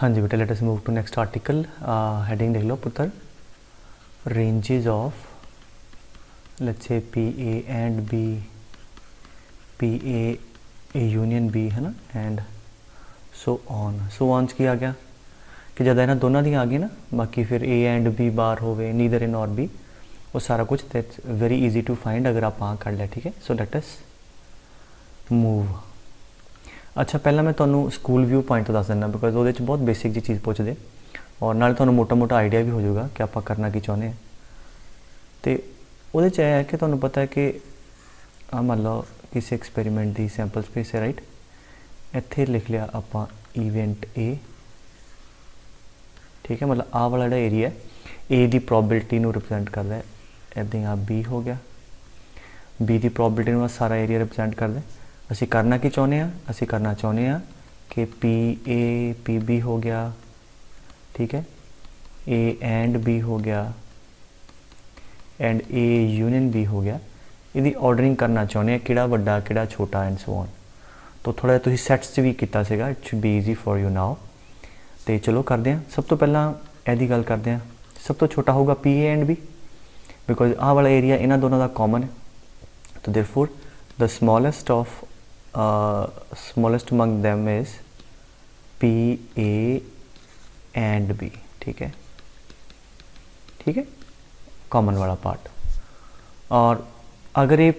हाँ जी बेटा, let us move to next article. Heading देख लो पुत्र, ranges of let's say P A and B, P A union B है ना, एंड सो ऑन की आ गया कि जब इन्होंने दोनों दी आ गई ना, बाकी फिर ए एंड बी बार होवे, नीदर इन और बी, वो सारा कुछ that's very easy to find अगर आप कर लिया। ठीक है, सो लेट अस मूव। अच्छा, पहला मैं तुहानू स्कूल व्यू पॉइंट तो दस दिना, बिकॉज वो बहुत बेसिक जी चीज़ पूछते और नाले तुहानू मोटा मोटा आइडिया भी हो जाएगा कि आप करना की चाहते हैं। तो वो है कि तुहानू पता है कि मान लो किसी एक्सपेरीमेंट की सैंपल स्पेस है, राइट। इत्थे लिख लिया आप इवेंट ए, ठीक है, मतलब आ वाला जो एरिया ए की प्रोबेबिलिटी रिप्रजेंट करता है, इदा आ बी हो गया, बी की प्रोबेबिलिटी सारा एरिया रिप्रजेंट करता है। असी करना की चाहते हैं, असी करना चाहते हैं कि पी ए पी बी हो गया, ठीक है, ए एंड बी हो गया एंड ए यूनियन बी हो गया। इसकी ऑर्डरिंग करना चाहते हैं किहड़ा वड्डा किहड़ा छोटा एंड सो ऑन। तो थोड़ा तुसीं सैट्स भी किया सीगा, it should be easy for you now. तो चलो करते हैं, सब तो पहला यदी गल करते हैं। सब तो छोटा होगा P A and B, because आ वाला एरिया इन्हों दोनों का कॉमन है। तो therefore the smallest of smallest among them is P A and B, ठीक है, ठीक है, कॉमन वाला पार्ट। और अगर ये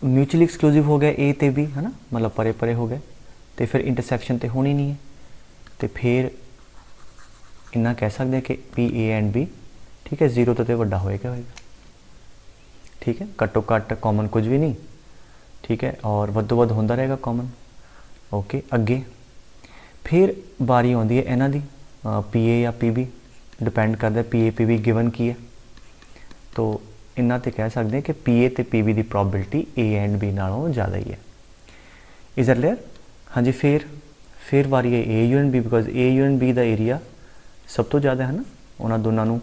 म्यूचुअली एक्सक्लूसिव हो गया ए ते बी है ना, मतलब परे परे हो गए, तो फिर इंटरसैक्शन तो होनी नहीं है। तो फिर इन्ना कह सकते हैं कि पी ए एंड बी, ठीक है, जीरो तो वड्डा होएगा, ठीक है, घट्टो घट्ट कॉमन कुछ भी नहीं, ठीक है, और वधो वध होंदा रहेगा कॉमन। ओके, अगे फिर बारी आती है इन्हां दी पी ए या पी बी, डिपेंड करता है P A P be given की है। तो इन्ना तो कह सकते हैं कि पी ए तो पी बी की प्रोबेबिलिटी ए एंड बी नालों ज़्यादा ही है। Is that clear? हाँ जी, फिर बारी है A union B, because A union B का एरिया सब तो ज़्यादा है ना, उन्होंने दोनों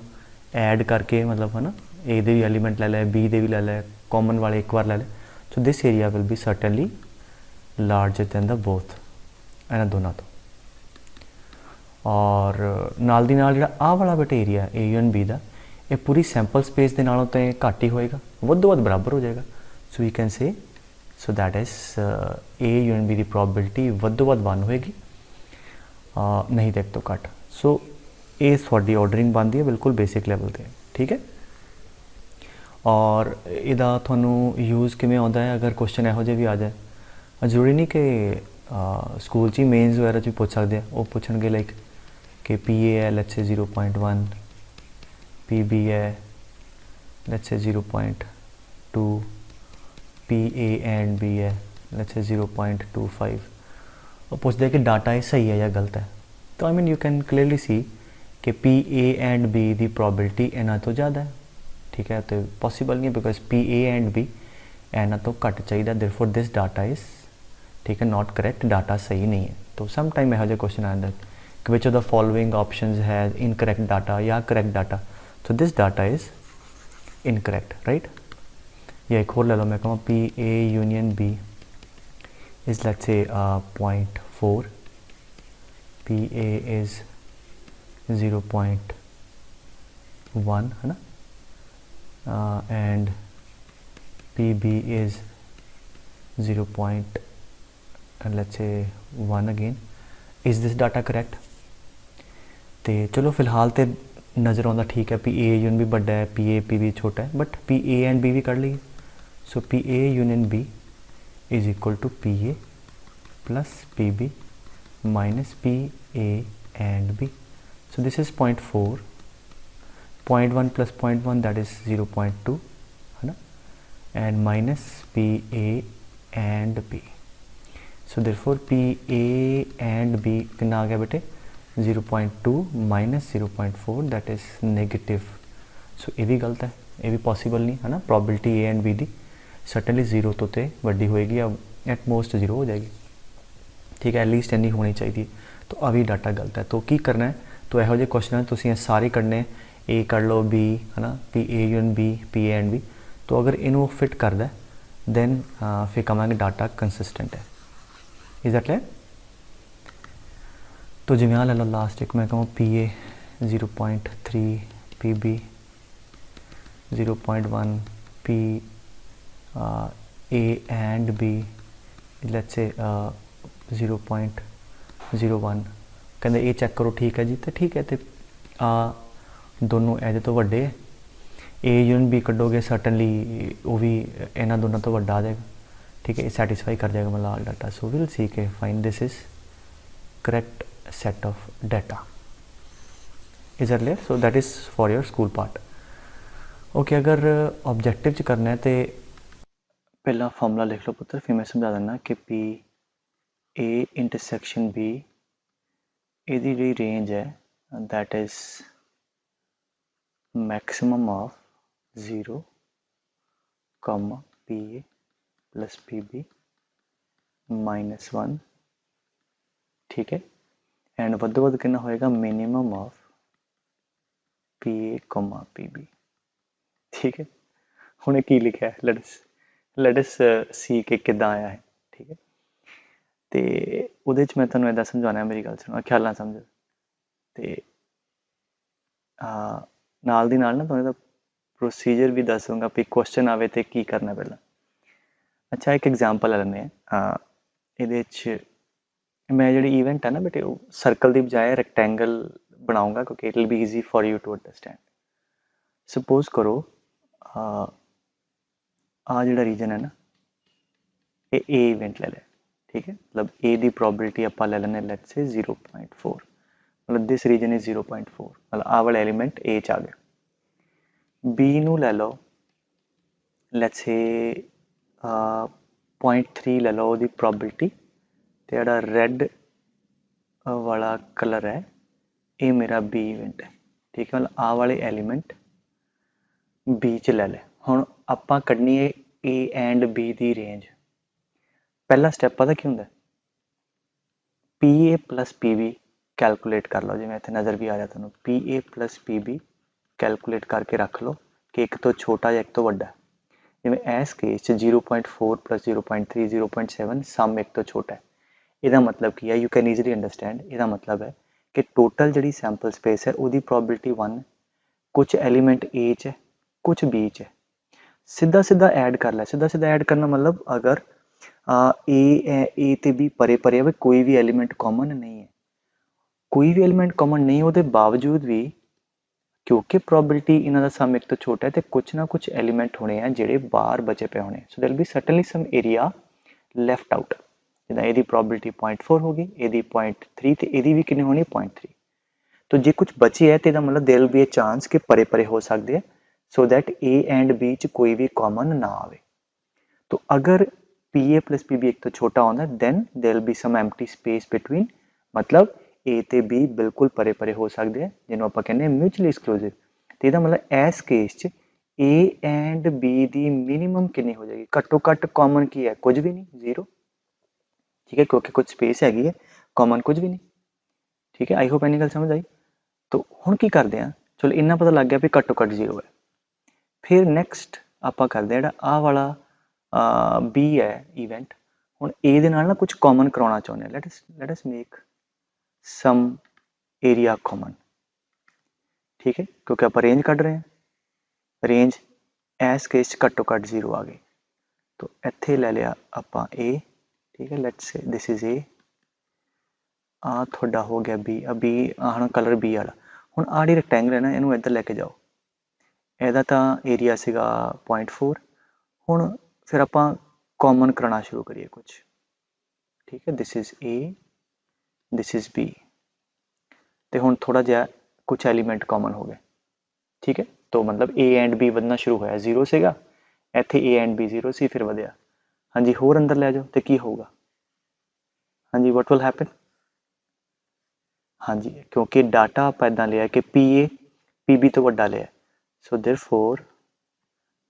ऐड करके, मतलब है ना, ए दे भी एलीमेंट ले लै, बी दे भी ले लै, कॉमन वाले एक बार ले लै। So this area will be certainly larger than the both, इन्होंने दोनों तो। और नाल दी नाल जिहड़ा आ वाला बेटा एरिया ए यूनियन बी का, ये पूरी सैंपल स्पेस के नालों तो घट ही होएगा, वधो वध बराबर हो जाएगा। सो we can say, so that is A union B की प्रोबेबिलिटी वधो वध 1 होएगी, नहीं तो एक तो घट। सो ये थोड़ी ऑर्डरिंग बनती है बिल्कुल बेसिक लैवल पर, ठीक है। और इहदा तुहानू यूज़ किवें आउंदा है, अगर क्वेश्चन इहो जिहे भी आ जाए, जरूरी नहीं कि स्कूल च मेन्स वगैरह भी पूछ सकते हैं। वो पूछणगे लाइक कि पी ए है लेट्स से 0.1, पी बी है let's say 0.2, P A and B है लेट्स से 0.25। वो पूछते हैं कि डाटा ये सही है या गलत है। तो I mean you can clearly see कि पी ए एंड बी की प्रोबेबिलिटी इन्हां तो ज़्यादा है, ठीक है। तो पॉसिबल नहीं, because P A and B इन्हां तो घट चाहिए, देयरफॉर दिस डाटा इज़, ठीक है, नॉट करेक्ट, डाटा सही नहीं है। तो सम टाइम यहो जिहा क्वेश्चन आ जाता कि which of the following options has incorrect data या करेक्ट डाटा। तो this data is incorrect, right. या एक और ले लो, मैं कहूँ P A union B is let's say 0.4, P A is 0.1 है ना, and PB is 0. let's say 1 again. Is this data correct? तो चलो फिलहाल तो नज़र आता ठीक है, पी ए यूनियन बी बड़ा है, पी ए पी बी छोटा है, but P A and B भी कर लीजिए। So P A union B is equal to P A plus P B minus P A and B. So this is 0.4, 0.1 plus 0.1 that is 0.2 है ना, and minus P A and B. So therefore P A and B कितना आ गया बेटे, 0.2 minus 0.4 that is negative. So ये भी गलत है, ये भी पॉसिबल नहीं है ना। Probability A and be the certainly zero तो वड्डी होएगी, या एट मोस्ट जीरो हो जाएगी, ठीक है, एटलीस्ट इन्नी होनी चाहिए। तो अभी डाटा गलत है। तो की करना है, तो यहो जिहे क्वेश्चन तुसीं सारे करने, ए कर लो, बी है ना, P A union B, P A and B. तो अगर इनू फिट करता है दैन फिर कहेंगे डाटा कंसिस्टेंट है। Is that clear? तो जिवें आ लै लो लास्ट एक मैं कहूँ PA 0.3 PB 0.1 P A and B let's say 0.01 कहते ये चैक करो ठीक है जी तो ठीक है तो दोनों ਇਹਦੇ ਤੋਂ ਵੱਡੇ ਹੈ A यूनिट B ਕੱਢੋਗੇ सर्टनली वो भी ਇਹਨਾਂ ਦੋਨਾਂ ਤੋਂ ਵੱਡਾ आ जाएगा ठीक है ये सैटिस्फाई कर जाएगा मतलब all data so will see के find this is correct set of data is clear so that is for your school part okay अगर ऑब्जेक्टिव च करना है तो पहला फॉर्मूला लिख लो पुत्र फिर मैं समझा देना कि पी ए इंटरसेक्शन बी ਇਹਦੀ ਜਿਹੜੀ रेंज है that is maximum of 0 P A plus P B -1 ठीक है एंड वधो वध कितना होएगा minimum of P A P B ठीक है हुणे की लिखा है लेट्स सी के किदां आया है ठीक है तो ਉਹਦੇ 'ਚ मैं ਤੁਹਾਨੂੰ इदा समझाना मेरी गल सुनो ख्याल ना समझो तो नाल दी नाल ना ਤੁਹਾਨੂੰ प्रोसीजर भी दस दूंगा भी क्वेश्चन आवे तो की करना पहला अच्छा एक एग्जाम्पल ले लें ये मैं जी इवेंट है ना बेटे सर्कल की बजाय रैक्टेंगल बनाऊंगा क्योंकि it will be easy for you to understand suppose करो जो रीजन है ना ये ए इवेंट ले लें ठीक है मतलब ए की प्रोबेबिलिटी आप ले लें लेट्स से 0.4 मतलब दिस रीजन इज 0.4 मतलब आ वाला एलीमेंट ए च आ गया बी नू ले लो लेट्स से 0.3 ले लो वो प्रोबेबिलिटी तो जोड़ा रेड वाला कलर है ये मेरा बी इवेंट है ठीक है मतलब आ वाले एलीमेंट बी च ले ले हुण आपां कढनी है ए एंड बी की रेंज पहला स्टैप पता की होंगे P A plus P B calculate कर लो जिवें इत्थे नज़र भी आ रहा तुहानूं P A plus P B calculate करके रख लो कि एक तो छोटा या एक तो वड्डा जिवें इस केस 0.4 प्लस 0.3 0.7 सम एक तो छोटा है ਇਹਦਾ मतलब की है यू कैन ईजिली अंडरस्टैंड ਇਹਦਾ मतलब है कि टोटल जी सैंपल स्पेस है वो प्रोबेबिलिटी 1 कुछ एलीमेंट ए च है कुछ बी च है सीधा सीधा ऐड कर लिया सीधा सीधा ऐड करना मतलब अगर ए ते बी परे परे है कोई भी एलीमेंट कॉमन नहीं है कोई भी एलीमेंट कॉमन नहीं होने बावजूद भी क्योंकि प्रोबेबिलिटी इन्हों का सम एक तो छोटा है तो कुछ ना कुछ एलीमेंट होने हैं जोड़े बाहर बचे पे होने so there will be certainly some area left out जिदा ये प्रोबेबिलिटी 0.4 होगी ये 0.3 तो ये भी कितनी होनी 0.3 तो जो कुछ बचे है तो मतलब there will be a chance कि परे परे हो सकते हैं so that A and B च कोई भी कॉमन ना आए तो अगर P A plus P B एक तो छोटा होता then there will be some empty space between मतलब ए तो बी बिल्कुल परे परे हो सकते हैं जिन्होंने आप कहने म्यूचुअली एक्सक्लूसिव तो यह मतलब इस केस च ए एंड बी की मिनीमम कितनी हो जाएगी घट्टो घट्ट कॉमन की है कुछ भी नहीं 0 ठीक है क्योंकि कुछ स्पेस हैगी है कॉमन कुछ भी नहीं ठीक है आई होप एनी गल समझ आई तो हुण की करते हैं चलो इन्ना पता लग गया भी घट्टो घट्ट 0 है फिर नैक्सट आप करते हैं आ वाला बी है इवेंट हुण ए दे नाल ना कुछ कॉमन कराना चाहुंदे हैं let us make some area common ठीक है क्योंकि आप रेंज कढ़ रहे हैं रेंज इस केस घट्टो घट्ट 0 आ गई तो इत्थे ले लिया आप ए ठीक है लेट्स से दिस इज ए थोड़ा हो गया बी बी हाँ कलर बी वाला हुण आ जिहड़ी रैक्टेंगल है ना इनू इधर लैके जाओ ਇਹਦਾ ਤਾਂ ਏਰੀਆ ਸੀਗਾ 0.4 ਹੁਣ ਫਿਰ ਆਪਾਂ ਕਾਮਨ ਕਰਾਉਣਾ ਸ਼ੁਰੂ ਕਰੀਏ ਕੁਝ ਠੀਕ ਹੈ this is A this is B ਤੇ ਹੁਣ ਥੋੜਾ ਜਿਹਾ ਕੁਝ ਐਲੀਮੈਂਟ ਕਾਮਨ ਹੋ ਗਏ ਠੀਕ ਹੈ तो मतलब A एंड B ਵਧਣਾ ਸ਼ੁਰੂ ਹੋਇਆ 0 ਸੀਗਾ ਇੱਥੇ A एंड B 0 ਸੀ ਫਿਰ ਵਧਿਆ ਹਾਂਜੀ ਹੋਰ ਅੰਦਰ ਲੈ ਜਾਓ ਤੇ ਕੀ ਹੋਊਗਾ ਹਾਂਜੀ what will happen ਹਾਂਜੀ क्योंकि डाटा आप इदां लिया कि PA PB तो ਵੱਡਾ लिया सो देयरफॉर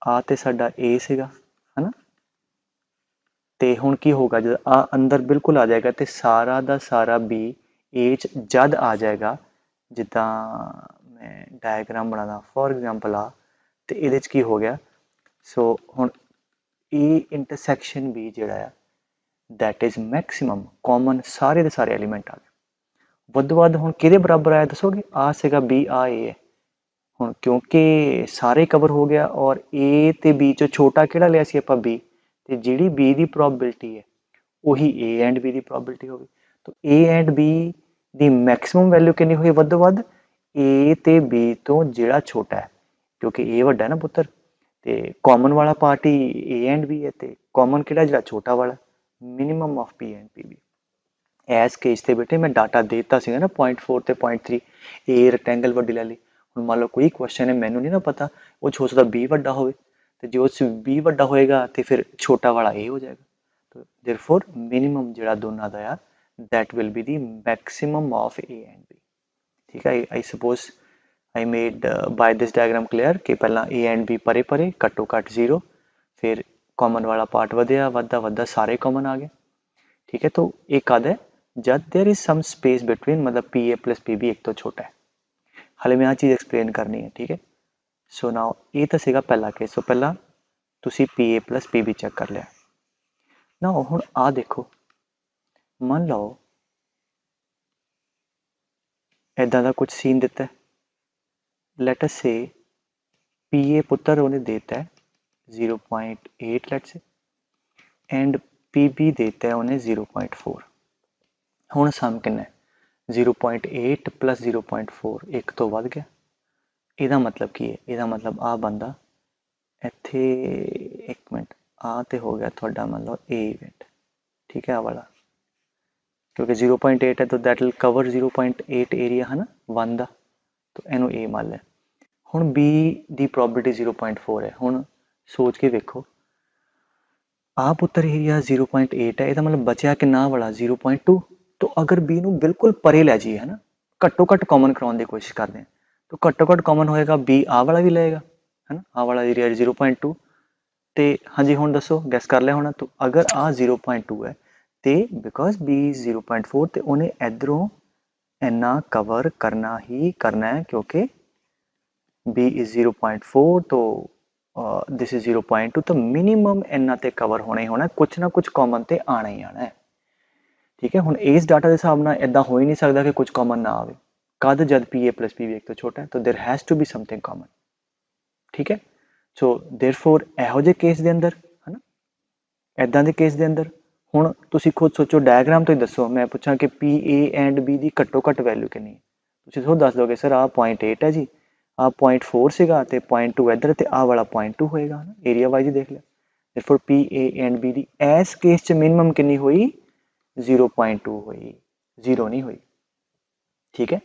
आ तो साडा A सीगा है ना तो हुण की होगा जब आ अंदर बिल्कुल आ जाएगा तो सारा दा सारा B A च जद आ जाएगा जिदा मैं डायग्राम बनाना फॉर एग्जांपल आ तो ये की हो गया सो हुण A इंटरसैक्शन B जिहड़ा है दैट इज मैक्सिमम कॉमन सारे दे सारे एलीमेंट आ गए ਵੱਧ ਵੱਧ ਹੁਣ ਕਿਹਦੇ ਬਰਾਬਰ ਆਇਆ ਦੱਸੋਗੇ? ਆ ਸੀਗਾ B, ਆ A ਹੈ। ਹੁਣ ਕਿਉਂਕਿ ਸਾਰੇ ਕਵਰ ਹੋ ਗਿਆ ਔਰ A ਤੇ B ਚੋਂ ਛੋਟਾ ਕਿਹੜਾ ਲਿਆ ਸੀ ਆਪਾਂ? B, ਤੇ ਜਿਹੜੀ B ਦੀ ਪ੍ਰੋਬੇਬਿਲਿਟੀ ਹੈ ਉਹੀ A and B the probability ਹੋਵੇ। ਤਾਂ A and B the maximum value ਕਿੰਨੀ ਹੋਈ ਵੱਧ ਵੱਧ? A ਤੇ B ਤੋਂ ਜਿਹੜਾ ਛੋਟਾ ਹੈ, ਕਿਉਂਕਿ A ਵੱਡਾ ਹੈ ਨਾ ਪੁੱਤਰ, ਤੇ ਕਾਮਨ ਵਾਲਾ part he A and B ਹੈ, ਤੇ ਕਾਮਨ ਕਿਹੜਾ? ਜਿਹੜਾ ਛੋਟਾ ਵਾਲਾ। Minimum of P and PB। S case ਤੇ ਬੇਟੇ ਮੈਂ ਡਾਟਾ ਦੇ ਦਿੱਤਾ ਸੀਗਾ ਨਾ 0.4 ਤੇ 0.3, A ਰੈਕਟੈਂਗਲ ਵੱਡੀ ਲੈ ਲਈ। ਹੁਣ ਮੰਨ ਲਓ ਕੋਈ ਕੁਐਸਚਨ ਹੈ, ਮੈਨੂੰ ਨਹੀਂ ਨਾ ਪਤਾ, ਉਹ 'ਚ ਹੋ ਸਕਦਾ B ਵੱਡਾ ਹੋਵੇ, ਤੇ ਜੇ ਉਸ 'ਚ B ਵੱਡਾ ਹੋਏਗਾ ਤੇ ਫਿਰ ਛੋਟਾ ਵਾਲਾ A ਹੋ ਜਾਏਗਾ। तो therefore minimum ਜਿਹੜਾ ਦੋਨਾਂ ਦਾ ਆ that will be the maximum of A and B। ठीक है, I suppose I made by this diagram clear कि ਪਹਿਲਾਂ A and B ਪਰੇ ਪਰੇ ਘੱਟੋ ਘੱਟ 0, ਫਿਰ ਕਾਮਨ ਵਾਲਾ ਪਾਰਟ ਵਧਿਆ, ਵੱਧਦਾ ਵੱਧਦਾ ਸਾਰੇ ਕਾਮਨ ਆ ਗਏ। ठीक है, तो ਇਹ ਕਦ ਹੈ? जब there is some space between, मतलब PA plus PB एक तो छोटा है। ਹਾਲੇ ਮੈਂ ਆ ਚੀਜ਼ ਐਕਸਪਲੇਨ ਕਰਨੀ ਹੈ। ਠੀਕ ਹੈ, ਸੋ ਨਾਓ ਇਹ ਤਾਂ ਸੀਗਾ ਪਹਿਲਾ ਕੇਸ। ਸੋ ਪਹਿਲਾਂ ਤੁਸੀਂ PA plus PB ਚੈੱਕ ਕਰ ਲਿਆ ਨਾ। ਹੁਣ ਆ ਦੇਖੋ, ਮੰਨ ਲਓ ਇਦਾਂ ਦਾ ਕੁਝ ਸੀਨ ਦਿੱਤਾ ਹੈ। ਲੈਟ ਅਸ ਸੇ PA ਪੁੱਤਰ ਉਹਨੇ ਦੇਤਾ 0.8 ਲੈਟਸ ਸੇ, ਐਂਡ PB ਦੇਤਾ ਹੈ ਉਹਨੇ 0.4। ਹੁਣ ਸਮ ਕਿੰਨਾ ਹੈ? 0.8 plus 0.4 ਇੱਕ ਤੋਂ ਵੱਧ ਗਿਆ। ਇਹਦਾ ਮਤਲਬ ਕੀ ਹੈ? ਇਹਦਾ ਮਤਲਬ ਆ ਬੰਦਾ ਇੱਥੇ, ਇੱਕ ਮਿੰਟ, ਆ ਤੇ ਹੋ ਗਿਆ ਤੁਹਾਡਾ ਮੰਨ ਲਓ A ਇਵੈਂਟ। ਠੀਕ ਹੈ, ਆ ਵਾਲਾ क्योंकि 0.8 है तो दैट विल कवर 0.8 एरिया है ना 1 ਦਾ, तो ਇਹਨੂੰ A ਮੰਨ ਲਿਆ। ਹੁਣ B ਦੀ ਪ੍ਰੋਬੇਬਿਲਿਟੀ 0.4 ਹੈ। ਹੁਣ ਸੋਚ ਕੇ ਵੇਖੋ, ਆ ਪੁੱਤਰ ਏਰੀਆ 0.8 ਹੈ, ਇਹਦਾ ਮਤਲਬ ਬਚਿਆ ਕਿੰਨਾ ਵਾਲਾ? 0.2। तो अगर B ਨੂੰ ਬਿਲਕੁਲ ਪਰੇ ਲੈ ਜਾਈਏ, ਹੈ ਨਾ, ਘੱਟੋ ਘੱਟ ਕਾਮਨ ਕਰਾਉਣ ਦੀ ਕੋਸ਼ਿਸ਼ ਕਰਦੇ ਹਾਂ, तो ਘੱਟੋ ਘੱਟ ਕਾਮਨ ਹੋਏਗਾ B ਆ ਵਾਲਾ ਵੀ ਲਏਗਾ, ਹੈ ਨਾ, ਆ ਵਾਲਾ ਏਰੀਆ 0.2। ਤੇ ਹਾਂਜੀ ਹੁਣ ਦੱਸੋ, ਗੈਸ ਕਰ ਲਿਆ ਹੋਣਾ। तो अगर ਆ 0.2 ਹੈ ਤੇ ਬਿਕੋਜ਼ B 0.4 ਤੇ ਉਹਨੇ ਇਧਰੋਂ ਇੰਨਾ ਕਵਰ ਕਰਨਾ ਹੀ ਕਰਨਾ ਹੈ, ਕਿਉਂਕਿ B is 0.4 तो दिस इज 0.2, तो मिनिमम ਇੰਨਾ ਤੇ ਕਵਰ ਹੋਣਾ ਹੀ ਹੋਣਾ, ਕੁਛ ਨਾ ਕੁਛ ਕਾਮਨ ਤੇ ਆਣਾ ਹੀ ਆਣਾ ਹੈ। ਠੀਕ ਹੈ, ਹੁਣ ਇਸ ਡਾਟਾ ਦੇ ਹਿਸਾਬ ਨਾਲ ਇਦਾਂ ਹੋ ਹੀ ਨਹੀਂ ਸਕਦਾ ਕਿ ਕੁਝ ਕਾਮਨ ਨਾ ਆਵੇ। ਕਦ? ਜਦ PA plus PB ਇੱਕ ਤੋਂ ਛੋਟਾ ਹੈ, तो there has to be something common। ਠੀਕ ਹੈ, ਸੋ देयरफॉर ਇਹੋ ਜਿਹੇ ਕੇਸ ਦੇ ਅੰਦਰ, ਹੈ ਨਾ, ਇਦਾਂ ਦੇ ਕੇਸ ਦੇ ਅੰਦਰ ਹੁਣ ਤੁਸੀਂ ਖੁਦ ਸੋਚੋ, ਡਾਇਗਰਾਮ ਤੋਂ ਹੀ ਦੱਸੋ। ਮੈਂ ਪੁੱਛਾਂ ਕਿ PA ਐਂਡ B ਦੀ ਘੱਟੋ ਘੱਟ ਵੈਲਿਊ ਕਿੰਨੀ ਹੈ, ਤੁਸੀਂ ਖੁਦ ਦੱਸ ਦੋਗੇ ਸਰ ਆਹ 0.8 ਹੈ ਜੀ, ਆਹ 0.4 ਸੀਗਾ ਤੇ 0.2 ਇੱਧਰ ਤੇ ਆਹ ਵਾਲਾ 0.2 ਹੋਏਗਾ। ਏਰੀਆ ਵਾਈਜ਼ ਹੀ ਦੇਖ ਲਿਆ। therefore PA ਐਂਡ B ਦੀ ਇਸ ਕੇਸ 'ਚ ਮਿਨੀਮਮ ਕਿੰਨੀ ਹੋਈ? 0.2 ਹੋਈ, 0 ਨਹੀਂ ਹੋਈ। ਠੀਕ ਹੈ,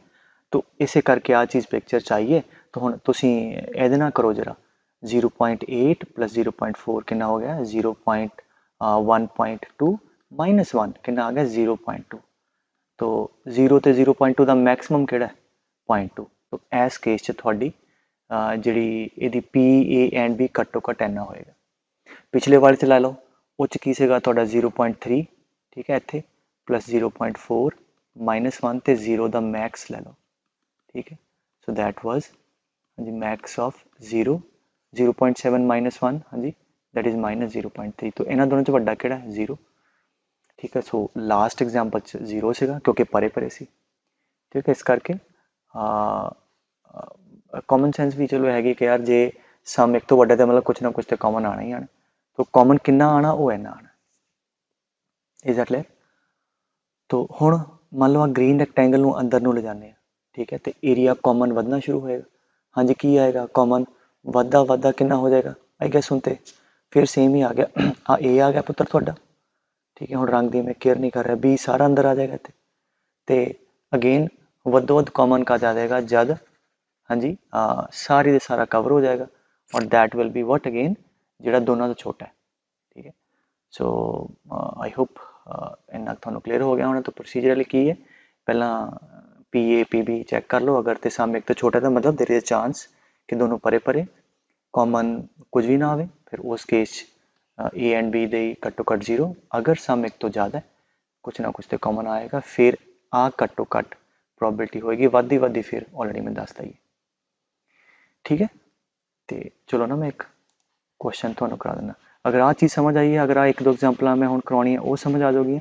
तो ਇਸੇ ਕਰਕੇ ਆ ਚੀਜ਼ ਪਿਕਚਰ ਚਾਹੀਏ। ਤਾਂ ਹੁਣ ਤੁਸੀਂ ਇਹਦੇ ਨਾਲ ਕਰੋ ਜਰਾ, 0.8 plus 0.4 ਕਿੰਨਾ ਹੋ ਗਿਆ? 1.2 minus 1 ਕਿੰਨਾ ਆ ਗਿਆ? 0.2। तो 0 ਤੇ 0.2 ਦਾ ਮੈਕਸਿਮਮ ਕਿਹੜਾ ਹੈ? 0.2। तो ਇਸ ਕੇਸ 'ਚ ਤੁਹਾਡੀ ਜਿਹੜੀ ਇਹਦੀ PA ਐਂਡ B ਘੱਟੋ ਘੱਟ ਇੰਨਾ ਹੋਏਗਾ। ਪਿਛਲੇ ਵਾਲੇ 'ਚ ਲੈ ਲਓ, ਉਹ 'ਚ ਕੀ ਸੀਗਾ ਤੁਹਾਡਾ? 0.3। ਠੀਕ ਹੈ, ਇੱਥੇ ਪਲੱਸ 0.4 ਮਾਈਨਸ 1 ਤੇ 0 ਦਾ ਮੈਕਸ ਲੈ ਲਓ। ਠੀਕ ਹੈ, ਸੋ ਦੈਟ ਵਾਜ਼ ਹਾਂਜੀ ਮੈਕਸ ਆਫ 0, 0.7 ਮਾਈਨਸ 1, ਹਾਂਜੀ ਦੈਟ ਇਜ਼ ਮਾਈਨਸ 0.3। तो ਇਹਨਾਂ ਦੋਨੋਂ 'ਚ ਵੱਡਾ ਕਿਹੜਾ ਹੈ? 0। ਠੀਕ ਹੈ, ਸੋ ਲਾਸਟ ਐਗਜ਼ਾਮਪਲ 'ਚ 0 ਸੀਗਾ ਕਿਉਂਕਿ ਪਰੇ ਪਰੇ ਸੀ। ਠੀਕ ਹੈ, ਇਸ ਕਰਕੇ ਕਾਮਨ ਸੈਂਸ ਵੀ ਚਲੋ ਹੈਗੀ ਕਿ ਯਾਰ ਜੇ ਸਮ ਇੱਕ ਤੋਂ ਵੱਡਾ ਤਾਂ ਮਤਲਬ ਕੁਛ ਨਾ ਕੁਛ ਤੇ ਕਾਮਨ ਆਣਾ ਹੀ ਆਣਾ। तो ਕਾਮਨ ਕਿੰਨਾ ਆਣਾ? ਉਹ ਇੰਨਾ ਆਣਾ। Is that clear? तो ਹੁਣ ਮੰਨ ਲਓ ਆ ਗ੍ਰੀਨ ਰੈਕਟੈਂਗਲ ਨੂੰ ਅੰਦਰ ਨੂੰ ਲਿਜਾਨੇ ਆ। ਠੀਕ ਹੈ, ਤੇ ਏਰੀਆ ਕਾਮਨ ਵਧਣਾ ਸ਼ੁਰੂ ਹੋਏਗਾ। ਹਾਂਜੀ ਕੀ ਆਏਗਾ? ਕਾਮਨ ਵੱਧਦਾ ਵੱਧਦਾ ਕਿੰਨਾ ਹੋ ਜਾਏਗਾ? ਆਈ ਗੈਸ ਹੁਣ ਤੇ ਫਿਰ ਸੇਮ ਹੀ ਆ ਗਿਆ। ਆ A ਆ ਗਿਆ ਪੁੱਤਰ ਤੁਹਾਡਾ। ਠੀਕ ਹੈ, ਹੁਣ ਰੰਗ ਦੀ ਮੈਂ ਕੇਅਰ ਨਹੀਂ ਕਰ ਰਿਹਾ, B ਸਾਰਾ ਅੰਦਰ ਆ ਜਾਏਗਾ ਇੱਥੇ। ਤੇ ਅਗੇਨ ਵੱਧੋ ਵੱਧ ਕਾਮਨ ਕਦ ਆ ਜਾਏਗਾ? ਜਦ ਹਾਂਜੀ ਸਾਰੀ ਦੇ ਸਾਰਾ ਕਵਰ ਹੋ ਜਾਏਗਾ, ਔਰ that will be what again? ਜਿਹੜਾ ਦੋਨਾਂ ਤੋਂ ਛੋਟਾ ਹੈ। ਠੀਕ ਹੈ, ਸੋ ਆਈ ਹੋਪ ਇੰਨਾ ਤੁਹਾਨੂੰ ਕਲੀਅਰ ਹੋ ਗਿਆ ਹੋਣਾ। ਤਾਂ ਪ੍ਰੋਸੀਜਰਲੀ ਕੀ ਹੈ, ਪਹਿਲਾਂ PA PB ਚੈੱਕ ਕਰ ਲਓ। ਅਗਰ ਤੇ ਸਮ ਇੱਕ ਤੋਂ ਛੋਟਾ ਤਾਂ ਮਤਲਬ ਦੇयर ਇਜ਼ ਚਾਂਸ ਕਿ ਦੋਨੋਂ ਪਰੇ ਪਰੇ ਕਾਮਨ ਕੁਝ ਵੀ ਨਾ ਆਵੇ, ਫਿਰ ਉਸ ਕੇਸ 'ਚ A ਐਂਡ B ਦੇ ਘੱਟੋ ਘੱਟ 0। ਅਗਰ ਸਮ ਇੱਕ ਤੋਂ ਜ਼ਿਆਦਾ ਕੁਛ ਨਾ ਕੁਛ ਤੇ ਕਾਮਨ ਆਏਗਾ, ਫਿਰ ਆ ਘੱਟੋ ਘੱਟ ਪ੍ਰੋਬੇਬਿਲਿਟੀ ਹੋਏਗੀ। ਵੱਧਦੀ ਵੱਧਦੀ ਫਿਰ ਆਲਰੇਡੀ ਮੈਂ ਦੱਸਦਾ ਹੀ। ਠੀਕ ਹੈ, ਤੇ ਚਲੋ ਨਾ ਮੈਂ ਇੱਕ ਕੁਐਸਚਨ ਤੁਹਾਨੂੰ ਕਰਾ ਦਿੰਦਾ। ਅਗਰ ਆਹ ਚੀਜ਼ ਸਮਝ ਆਈ ਹੈ, ਅਗਰ ਆ ਇੱਕ ਦੋ ਐਗਜ਼ਾਮਪਲਾਂ ਮੈਂ ਹੁਣ ਕਰਾਉਣੀ ਹੈ ਉਹ ਸਮਝ ਆ ਜਾਊਗੀ,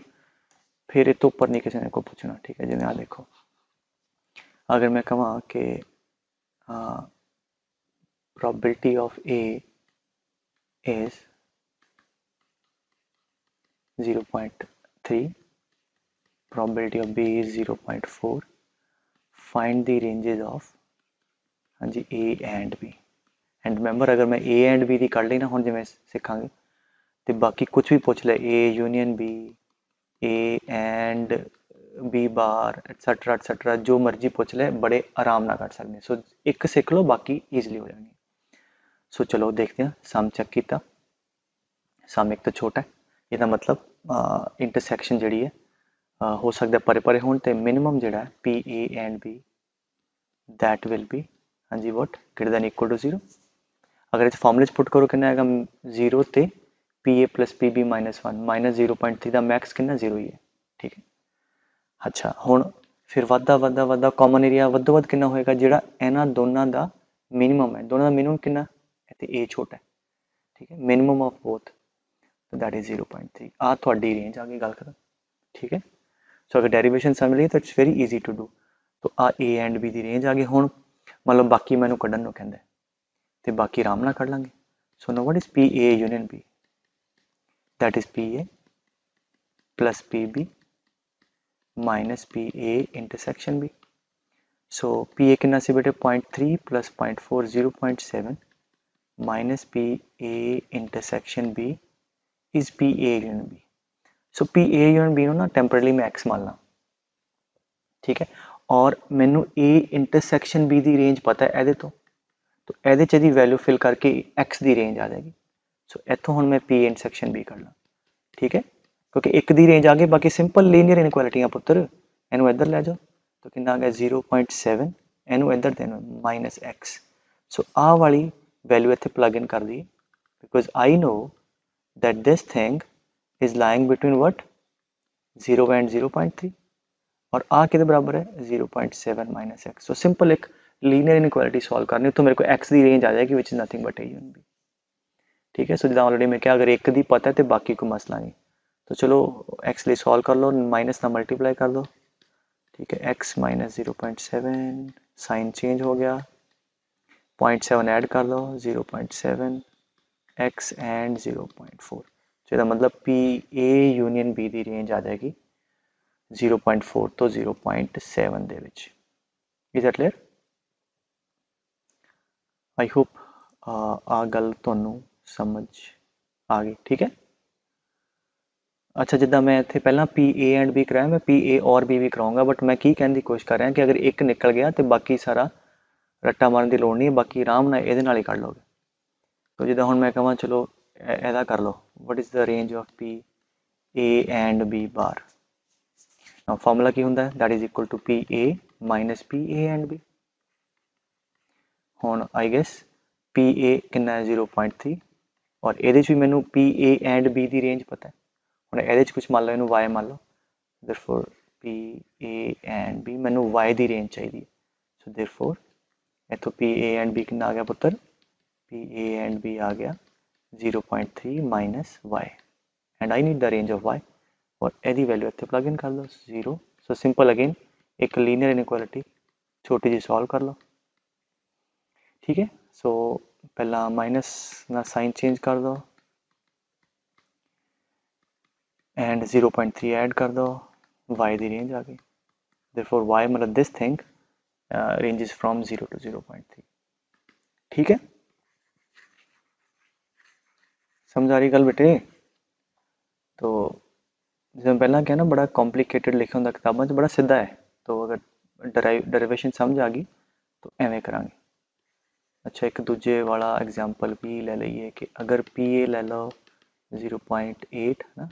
ਫਿਰ ਇਹ ਤੋਂ ਉੱਪਰ ਨਹੀਂ ਕਿਸੇ ਨੇ ਕੋਈ ਪੁੱਛਣਾ। ਠੀਕ ਹੈ, ਜਿਵੇਂ ਆਹ ਦੇਖੋ, अगर मैं कਹਾਂ कि probability of A is 0.3, probability of B is 0.4, find the ranges of हाँ जी A and B and remember अगर मैं A एंड B ਦੀ ਕੱਢ ਲਈ ਨਾ ਹੁਣ ਜਿਵੇਂ ਸਿੱਖਾਂਗੇ ਤੇ ਬਾਕੀ ਕੁਝ ਵੀ ਪੁੱਛ ਲੈ A union B A and B bar et cetera et cetera ਜੋ ਮਰਜ਼ੀ ਪੁੱਛ ਲੈ ਬੜੇ ਆਰਾਮ ਨਾਲ ਕੱਢ ਸਕਦੇ ਸੋ ਇੱਕ ਸਿੱਖ ਲਓ ਬਾਕੀ ਈਜ਼ੀਲੀ ਹੋ ਜਾਣਗੇ ਸੋ ਚਲੋ ਦੇਖਦੇ ਹਾਂ ਸਮ ਚੈੱਕ ਕੀਤਾ ਸਮ ਇੱਕ ਤਾਂ ਛੋਟਾ ਹੈ ਇਹਦਾ ਮਤਲਬ ਇੰਟਰਸੈਕਸ਼ਨ ਜਿਹੜੀ ਹੈ ਹੋ ਸਕਦਾ ਪਰੇ ਪਰੇ ਹੋਣ ਤੇ ਮਿਨੀਮਮ ਜਿਹੜਾ P A and B that will be हाँ जी what greater than equal to 0 अगर इस फॉर्मूले पुट करो कितना आएगा 0 ते P A plus P B minus 1 minus 0.3 का मैक्स कितना 0 ही है ठीक है अच्छा हुण फिर वाधा वाधा वाधा कॉमन एरिया वधो वध कितना होएगा जिहड़ा इन्हां दोनों का मिनिमम है दोनों का मिनिमम कितना इत्थे ए छोटा है ठीक है minimum of both that is 0.3 आ थोड़ी रेंज आ गई गल खत्म ठीक है सो अगर डेरिवेशन समझ ली तो it's very easy to do तो आ ए एंड बी की रेंज आ गई हुण मतलब बाकी मैनू कढ़न नूं कहंदा ते बाकी आराम नाल कढ़ लांगे so no what is P A union B that is P A plus P B minus P A intersection B so P A कितना सी बेटे 0.3 plus 0.4 0.7 minus P A intersection B is P A union B so P A union B ना temporarily मैं X मान ला ठीक है और मैनू ए इंटरसेक्शन बी की रेंज पता है ये तो ये वैल्यू फिल करके एक्स की रेंज आ जाएगी सो इतों हम मैं पी इंटरसेक्शन बी कर ला ठीक है क्योंकि एक की रेंज आ गई बाकी सिंपल लीनियर इनइक्वालिटियां पुत्र इनू इधर ले जाओ तो कि आ गया 0.7 इनू इधर देना माइनस एक्स सो आ वाली वैल्यू इतने प्लग इन कर दी because I know that this thing is lying between what 0 and 0.3 और आ किधर बराबर है 0.7 माइनस एक्स सो सिंपल एक लीनियर इनइक्वालिटी सॉल्व करनी तो मेरे को एक्स की रेंज आ जाएगी which is nothing but A union B ठीक है सो जिदा ऑलरेडी मैं क्या अगर एक दी पता है तो बाकी को मसला नहीं तो चलो एक्स लिए सॉल्व कर लो माइनस ना मल्टीप्लाई कर दो ठीक है एक्स माइनस 0.7 साइन चेंज हो गया 0.7 ऐड कर दो 0.7 एक्स एंड 0.4 तो मतलब पी ए यूनियन बी की रेंज आ जाएगी 0.4 तो 0.7 दे which is that clear I hope आ गल तुहानू समझ आ गई ठीक है अच्छा जिदा मैं इतने पहला पी ए एंड बी कराया मैं पी ए और बी भी कराऊंगा बट मैं की कहने की कोशिश कर रहा कि अगर एक निकल गया तो बाकी सारा रट्टा मारन की लोड़ नहीं है बाकी आराम नाल इहदे नाल ही कढ़ लोगे तो जिदा हुण मैं कहां चलो एदा कर लो what is the range of P A and B bar formula की हुंदा है that is equal to P A minus P A and B हुण आई गेस पी ए कितना है 0.3 और ये भी मैनू पी ए एंड बी की रेंज पता है ਹੁਣ ਇਹਦੇ 'ਚ ਕੁਛ ਮੰਨ ਲਓ ਇਹਨੂੰ y ਮੰਨ ਲਓ therefore p a and b ਮੈਨੂੰ y ਦੀ ਰੇਂਜ ਚਾਹੀਦੀ ਹੈ ਸੋ therefore ਇੱਥੋਂ p a and b ਕਿੰਨਾ ਆ ਗਿਆ ਪੁੱਤਰ p a and b ਆ ਗਿਆ 0.3 minus y and I need the range of y और ਇਹਦੀ ਵੈਲਿਊ ਇੱਥੇ ਪਲੱਗ ਇਨ ਕਰ ਲਓ 0 ਸੋ ਸਿੰਪਲ ਅਗੇਨ ਇੱਕ ਲੀਨੀਅਰ ਇਨਇਕੁਐਲਿਟੀ ਛੋਟੀ ਜਿਹੀ ਸੋਲਵ ਕਰ ਲਓ ठीक है सो पहला माइनस ना साइन चेंज कर दो एंड 0.3 ऐड कर दो y की रेंज आ गई therefore y मतलब this thing ranges from 0 to 0.3 ठीक है समझ आ रही गल बेटे तो जिस पहला क्या ना बड़ा कॉम्प्लीकेटेड लिखे होंगे किताबों बड़ा सीधा है तो अगर डेरिवेशन समझ आ गई तो एवें करांगे अच्छा एक दूजे वाला एग्जाम्पल भी ले लीए कि अगर पी ए ले लो 0.8 ना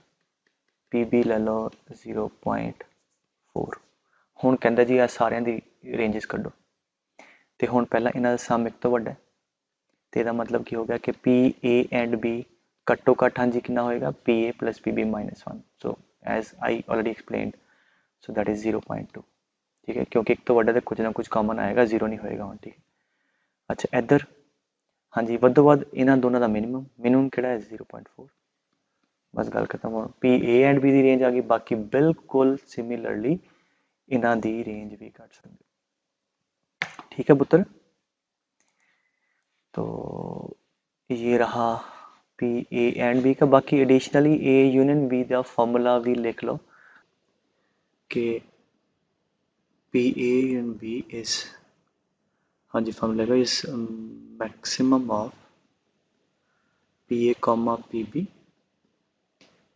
पी बी ले लो 0.4 हुण कहंदा जी आ सारियां दी रेंजेस कड्डो ते हुण पहला इन्हां दा सम एक तो वड्डा है तो इसका मतलब की हो गया कि पी ए एंड बी घट्टो घट्ट हाँ जी कितना होएगा P A plus P B minus 1 so as I already explained so that is 0.2 ठीक है क्योंकि एक तो वड्डा तो कुछ ना कुछ कॉमन आएगा जीरो नहीं होएगा हुण ठीक है अच्छा इधर हाँ जी वधो वध इन्हां दोनों का मिनिमम किहड़ा है 0.4 बस गल खत्म हो पी ए एंड बी की रेंज आ गई बाकी बिल्कुल सिमिलरली इन्हां दी रेंज भी कट सकते ठीक है पुत्र। तो ये रहा पी ए एंड बी का। बाकी एडिशनली ए यूनियन बी का फॉर्मूला भी लिख लो कि P A union B is, हाँ जी फॉर्मूला का is maximum of P A comma P B,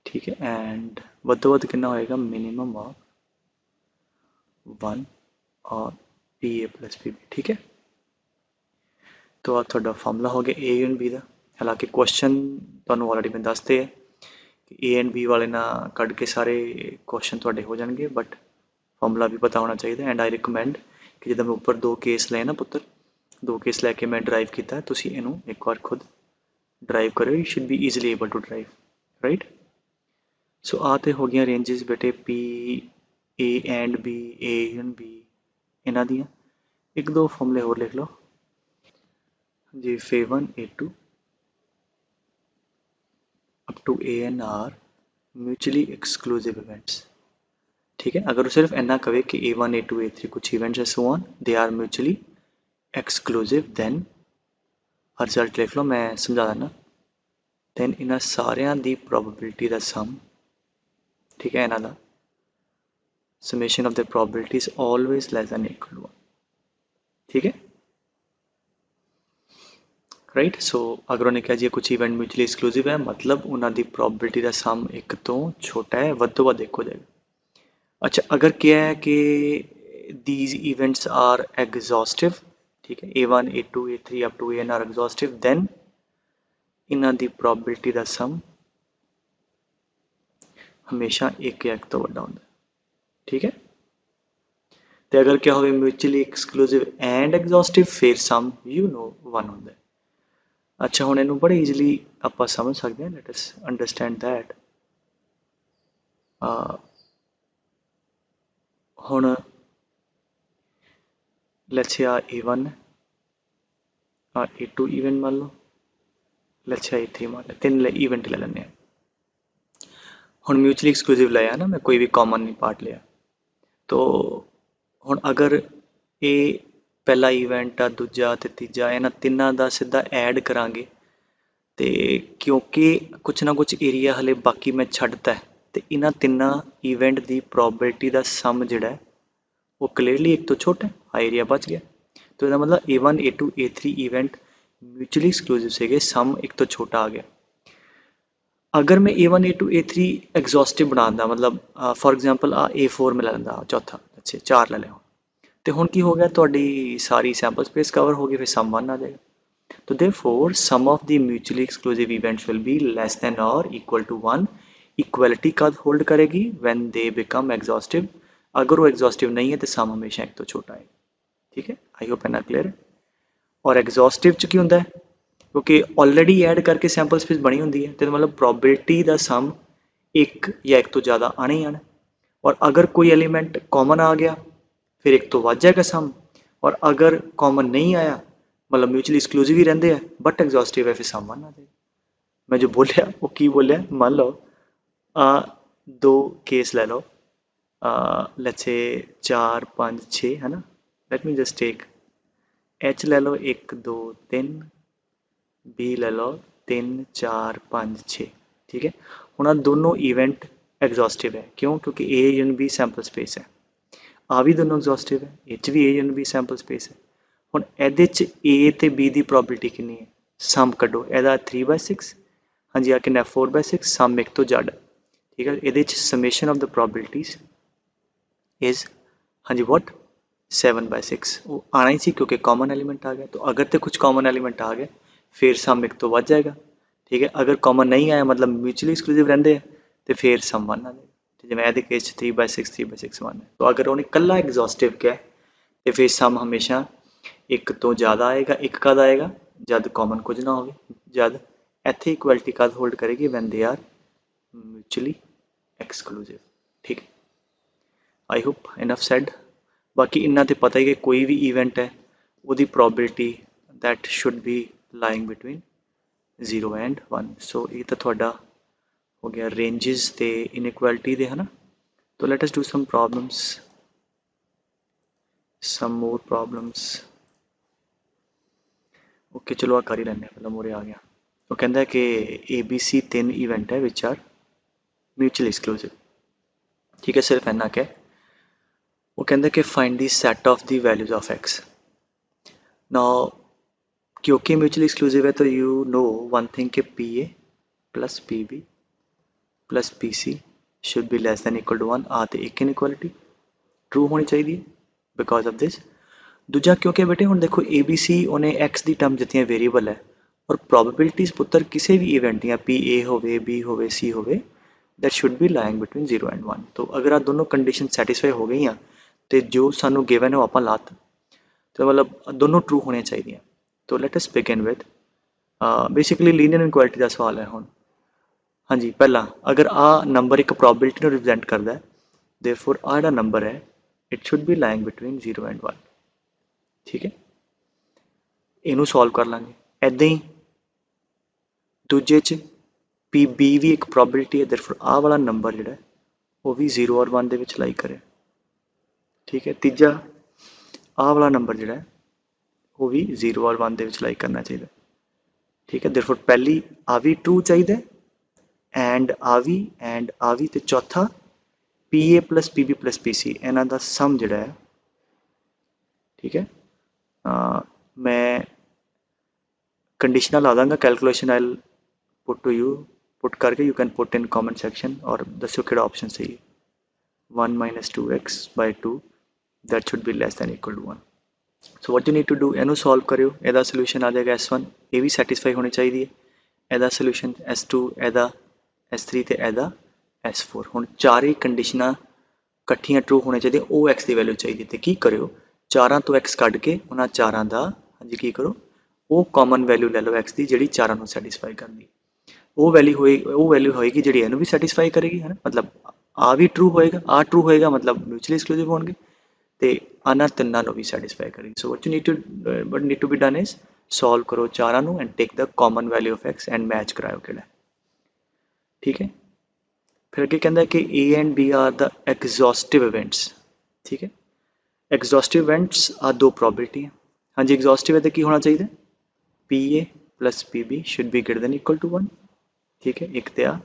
ठीक है, एंड ਵੱਧ ਵੱਧ कितना होएगा मिनिमम ऑफ 1 और P A plus P B, ठीक है। तो आ ਤੁਹਾਡਾ ਫਾਰਮੂਲਾ ਹੋ ਗਿਆ ए ਐਂਡ बी ਦਾ। ਹਾਲਾਂਕਿ ਕੁਐਸਚਨ ਤੁਹਾਨੂੰ ਆਲਰੇਡੀ ਮੈਂ ਦੱਸਦੇ ਹੈ ਕਿ ए ਐਂਡ बी ਵਾਲੇ ਨਾਲ ਕੱਢ ਕੇ ਸਾਰੇ ਕੁਐਸਚਨ ਤੁਹਾਡੇ ਹੋ ਜਾਣਗੇ, ਬਟ ਫਾਰਮੂਲਾ ਵੀ ਪਤਾ ਹੋਣਾ ਚਾਹੀਦਾ। ਐਂਡ ਆਈ ਰਿਕਮੈਂਡ ਕਿ ਜਦੋਂ ਮੈਂ ਉੱਪਰ 2 ਕੇਸ ਲਏ ਨਾ ਪੁੱਤਰ, 2 ਕੇਸ ਲੈ ਕੇ ਮੈਂ ਡਰਾਈਵ ਕੀਤਾ, ਤੁਸੀਂ ਇਹਨੂੰ ਇੱਕ ਵਾਰ ਖੁਦ ਡਰਾਈਵ ਕਰਿਓ। You should be easily able to drive, right. So ਆ ਤੇ ਹੋ ਗਈਆਂ ਰੇਂਜਸ ਬੇਟੇ P A and B, A and B, ਇਹਨਾਂ ਦੀਆਂ। ਇੱਕ ਦੋ ਫਾਰਮੂਲੇ ਹੋਰ ਲਿਖ ਲਓ जी। A1 A2 up to AN are mutually exclusive events, ठीक है। अगर वो सिर्फ इतना कहे कि A1 A2 A3 कुछ इवेंट्स है so on they are mutually exclusive, then result लिख लो, मैं समझा देना। देन इन्हां सारियां दी प्रोबेबिलिटी दा सम, ठीक है, इन्हां दा summation of the probability is always less than equal to 1, ठीक है, राइट। सो अगर उन्हें कहा जी कुछ इवेंट म्यूचुअली एक्सक्लूसिव है, मतलब उन्होंने प्रोबेबिलिटी का सम एक तो छोटा है, वध तो वध एक हो जाएगा। अच्छा, अगर क्या है कि दीज इवेंट्स आर एग्जॉस्टिव, ठीक है, A1 A2 A3 up to AN are exhaustive, then इन्हों की प्रोबेबिलिटी का सम हमेशा एक या एक तो वड्डा होंदा, ठीक है। तो अगर क्या हो म्यूचुअली एक्सक्लूसिव एंड एग्जॉस्टिव, फिर सम यू नो 1 होंदा है। अच्छा हुण इनू बड़े ईजिली आपां समझ सकते हैं। Let us understand that. हुण let's say A1 A2 event मान लो, लेट्स से A3 मान लो, 3 इवेंट ले लेने। हुण म्यूचुअली एक्सक्लूसिव लिया ना, मैं कोई भी कॉमन नहीं पार्ट लिया। तो हुण अगर ये पहला इवेंट आ, दूजा ते तीजा, इन्हां तिन्नां दा सीधा ऐड करांगे, तो क्योंकि कुछ ना कुछ एरिया हले बाकी मैं छड्डता है, तो इन्हां तिन्नां इवेंट की प्रोबेबिलिटी का सम जिहड़ा है वो क्लीयरली एक तो छोटा है, हाँ एरिया बच गया। तो इसका मतलब A1 A2 A3 event mutually exclusive से सम एक तो छोटा आ गया। अगर मैं A1 A2 A3 एग्जॉस्टिव बनाता, मतलब फॉर एग्जांपल A4 में ले लेंदा चौथा, अच्छे 4 ले लिया, तो हुण की हो गया, तुहाडी सारी सैंपल स्पेस कवर हो गई, फिर सम 1 आ जाएगा। तो therefore sum of the mutually exclusive events will be less than or equal to 1। Equality कब होल्ड करेगी? when they become exhaustive। अगर वो एग्जॉस्टिव नहीं है तो सम हमेशा एक तो छोटा है, ठीक है। आई होप इतना क्लियर है। और एग्जॉस्टिव च की होंदा है, क्योंकि ऑलरेडी ऐड करके सैंपल स्पेस बनी होंदी है, तो मतलब प्रोबेबिलिटी का सम एक या एक तो ज़्यादा आना ही आना। और अगर कोई एलिमेंट कॉमन आ गया फिर एक तो वध जाएगा सम, और अगर कॉमन नहीं आया मतलब म्यूचुअली एक्सक्लूसिव ही रहते हैं बट एग्जॉस्टिव है, फिर सम 1 आ जाएगा। मैं जो बोलिया वो की बोलिया, मान लो 2 केस ले लो, लेट्स से 4 5 6 है ना। Let me just take H ले लो 1 2 3, B ले लो 3 4 5 6, ठीक है। हुण दोनों इवेंट एग्जॉस्टिव है, क्यों? क्योंकि A and B sample space है, आ भी दोनों एग्जॉस्टिव है, इच भी A and B sample space है। हुण इहदे च A ते B की प्रोबेबिलिटी कितनी है? सम कड्डो, इहदा 3/6, हाँ जी आ कितना 4/6, सम एक तो जड, ठीक है। इहदे च summation of the probabilities is, हाँ जी वॉट, 7/6। वो आना ही सी क्योंकि कॉमन एलिमेंट आ गया। तो अगर तो कुछ कॉमन एलिमेंट आ गए फिर सम एक तो वध जाएगा, ठीक है। अगर कॉमन नहीं आया मतलब म्यूचुअली एक्सक्लूसिव रहते हैं तो फिर सम 1 आ जाएगा। जिवें इहदे केस 3/6 3/6 1 है। तो अगर उन्हें कल्ला एग्जॉस्टिव क्या है तो फिर सम हमेशा एक तो ज़्यादा आएगा। एक कद आएगा? जब कॉमन कुछ ना हो, जब इत्थे इक्वलिटी कद होल्ड करेगी when they are mutually exclusive, ठीक है। I hope enough said. बाकी इन्ना तो पता ही कि कोई भी इवेंट है वो probability that should be lying between 0 and 1। सो ये तो थोड़ा हो गया रेंजेस ते इनइक्वलिटी दे, है ना। तो let us do some problems, some more problems। Okay चलो आ कर ही लैने पहले मोरे आ गया। वो कहता है कि ABC 3 इवेंट है विच आर म्यूचुअली एक्सक्लूसिव। ठीक है सिर्फ इन्ना क्या वो कहता है कि find the set of the values of x. Now क्योंकि म्यूचुअली एक्सक्लूसिव है तो यू नो वन थिंग कि PA plus PB plus PC should be less than equal to 1 आ तो एक इनइक्वालिटी ट्रू होनी चाहिए बिकॉज ऑफ दिस। दूजा क्योंकि बेटे हुण देखो ABC उन्हें एक्स की टर्म दित्तियां वेरीएबल है और प्रोबेबिलिटीज़ पुत्र किसी भी इवेंट दियां PA होवे B होवे C होवे that should be lying between 0 and 1। तो अगर आ दोनों कंडीशन सैटिस्फाई हो गई तो जो सानू गिवन है वो आपां लाता तो मतलब दोनों ट्रू होने चाहिए। तो let us begin with basically linear inequality का सवाल है हुण। हाँ जी पहला अगर आ नंबर एक प्रोबेबिलिटी को रिप्रेजेंट करता है देयरफॉर आ जिहड़ा नंबर है it should be lying between 0 and 1। ठीक है इनू सॉल्व कर लांगे ऐदां ही दूजे च PB भी एक प्रोबेबिलिटी है देयरफॉर आ वाला नंबर जिहड़ा वो भी 0 और 1 दे विच लाई करे। ठीक है तीजा आ वाला नंबर जिहड़ा वो भी 0 और 1 दे विच लाई करना चाहिए। ठीक है देयरफॉर पहली आ भी ट्रू चाहिए एंड आ भी ते चौथा PA plus PB plus PC इन्हां दा सम जिहड़ा है। ठीक है मैं कंडीशनल ला दांगा calculation I put to you put करके you can put in comment section और दस्यो किहड़ा ऑप्शन सही है। 1 minus 2x by 2 that should be less than equal to 1। so what you need to do इनू सॉल्व करियो ਇਹਦਾ सोल्यूशन आ जाएगा S1 ये भी सैटिस्फाई होनी चाहिए ਇਹਦਾ सोल्यूशन S2 ਇਹਦਾ S3 ਤੇ ਇਹਦਾ S4। ਹੁਣ ਚਾਰੇ ਕੰਡੀਸ਼ਨਾਂ ਇਕੱਠੀਆਂ ਟਰੂ ਹੋਣੇ ਚਾਹੀਦੀਆਂ ਉਹ x ਦੀ ਵੈਲਿਊ ਚਾਹੀਦੀ ਤੇ ਕੀ ਕਰਿਓ ਚਾਰਾਂ ਤੋਂ x ਕੱਢ ਕੇ ਉਹਨਾਂ ਚਾਰਾਂ ਦਾ ਹਾਂਜੀ ਕੀ ਕਰੋ ਉਹ ਕਾਮਨ ਵੈਲਿਊ ਲੈ ਲਓ x ਦੀ ਜਿਹੜੀ ਚਾਰਾਂ ਨੂੰ ਸੈਟੀਸਫਾਈ ਕਰਦੀ ਉਹ ਵੈਲਿਊ ਹੋਏਗੀ ਜਿਹੜੀ ਇਹਨੂੰ ਵੀ ਸੈਟੀਸਫਾਈ ਕਰੇਗੀ ਹੈ ਨਾ ਮਤਲਬ ਆ ਵੀ ਟਰੂ ਹੋਏਗਾ ਆ ਟਰੂ ਹੋਏਗਾ ਮਤਲਬ ਮਿਊਚੁਅਲੀ ਐਕਸਕਲੂਸਿਵ ਹੋਣਗੇ ਤੇ ਆਨਾਂ ਤਿੰਨਾਂ ਨੂੰ ਵੀ ਸੈਟੀਸਫਾਈ ਕਰੇਗੀ। So what you need to be done is solve ਕਰੋ ਚਾਰਾਂ ਨੂੰ and take the common value of x and match ਕਰਾਓ ਕਿਹੜਾ। ठीक है फिर अगे कहता है कि A and B are the exhaustive events. ठीक है एग्जॉस्टिव इवेंट्स आर दो प्रोबेबिलिटी है। हाँ जी एग्जॉस्टिव है तो की होना चाहिए PA plus PB should be greater than equal to 1। ठीक है एक तो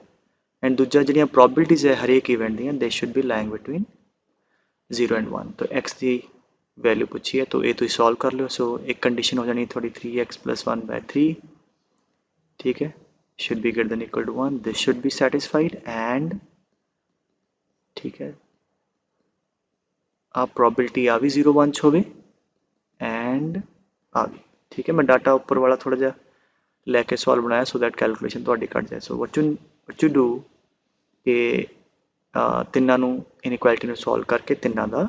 एंड दूजा जो प्रोबेबिलिटीज़ है हर एक event the they should be lying between 0 and 1। तो x की वैल्यू पूछी है तो ये तुम सॉल्व कर लो। सो एक कंडीशन हो जानी थोड़ी 3x प्लस 1 बाय 3। ठीक है should be greater than equal to 1 this should be satisfied and ठीक है आप probability आ भी 0 1 होवे and आ भी। ठीक है मैं डाटा ऊपर वाला थोड़ा जा लेके सॉल्व बनाया सो दैट कैलकुलेशन थोड़ी कट जाए। सो what you do कि ਤਿੰਨਾਂ ਨੂੰ ਇਨਇਕੁਐਲਿਟੀ ਨੂੰ ਸੋਲਵ ਕਰਕੇ ਤਿੰਨਾਂ ਦਾ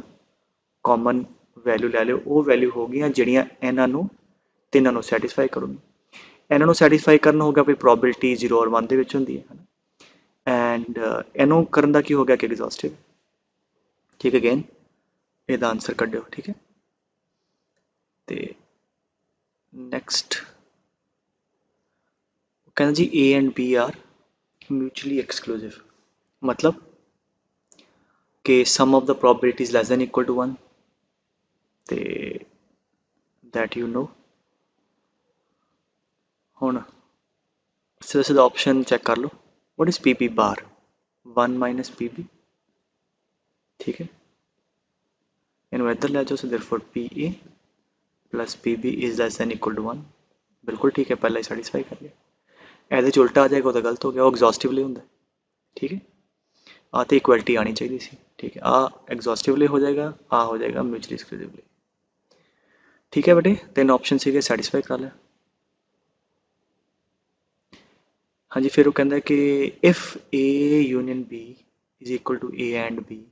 ਕਾਮਨ ਵੈਲਿਊ ਲੈ ਲਿਓ ਉਹ ਵੈਲਿਊ ਹੋ ਗਈਆਂ ਜਿਹੜੀਆਂ ਇਹਨਾਂ ਨੂੰ ਤਿੰਨਾਂ ਨੂੰ ਸੈਟੀਸਫਾਈ ਕਰੂਗੀ। ਇਹਨਾਂ ਨੂੰ ਸੈਟੀਸਫਾਈ ਕਰਨ ਹੋ ਗਿਆ ਵੀ ਪ੍ਰੋਬੇਬਿਲਿਟੀ 0 ਔਰ 1 ਦੇ ਵਿੱਚ ਹੁੰਦੀ ਹੈ ਐਂਡ ਇਹਨੂੰ ਕਰਨ ਦਾ ਕੀ ਹੋ ਗਿਆ ਕਿ ਐਗਜ਼ੌਸਟਿਵ। ਠੀਕ ਅਗੇਨ ਇਹਦਾ ਆਨਸਰ ਕੱਢਿਓ। ਠੀਕ ਹੈ ਤੇ ਨੈਕਸਟ कहना जी A and B are mutually exclusive मतलब कि sum of the probabilities less than equal to 1 ते दैट यू नो। हुण सीधा सीधा ऑप्शन चेक कर लो what is PB bar 1 minus PB। ठीक है इनू इधर ले जाओ so therefore PA plus PB is less than equal to 1। बिल्कुल ठीक है पहले ही सैटिस्फाई कर लिया। ऐसे उल्टा आ जाएगा तो गलत हो गया वो एग्जॉस्टिवली होंगे। ठीक है आ तो इक्वलिटी आनी चाहिए सी। ठीक है आ एग्जॉस्टिवली हो जाएगा आ हो जाएगा म्यूचुअली एक्सक्लूसिवली। ठीक है बेटे तीन ऑप्शन से सैटिस्फाई कर लिया। हाँ जी फिर वो कहता है कि if A union B is equal to A and B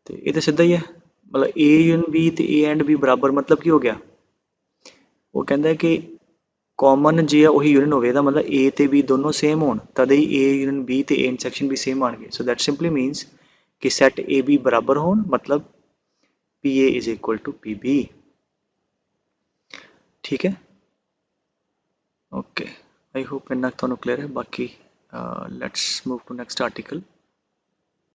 तो ये तो सीधा ही है मतलब A यूनियन B तो A एंड B बराबर मतलब की हो गया वो कहता है कि कॉमन जे है वही यूनियन होगा मतलब A तो B दोनों सेम हो तद ही A यूनियन B तो A इंटरसेक्शन भी सेम आएंगे। सो दैट सिंपली मीनस कि सैट A B बराबर हो मतलब PA is equal to PB। ठीक है ओके आई होप इन्ना तुहानू क्लियर है। बाकी let's move to next article.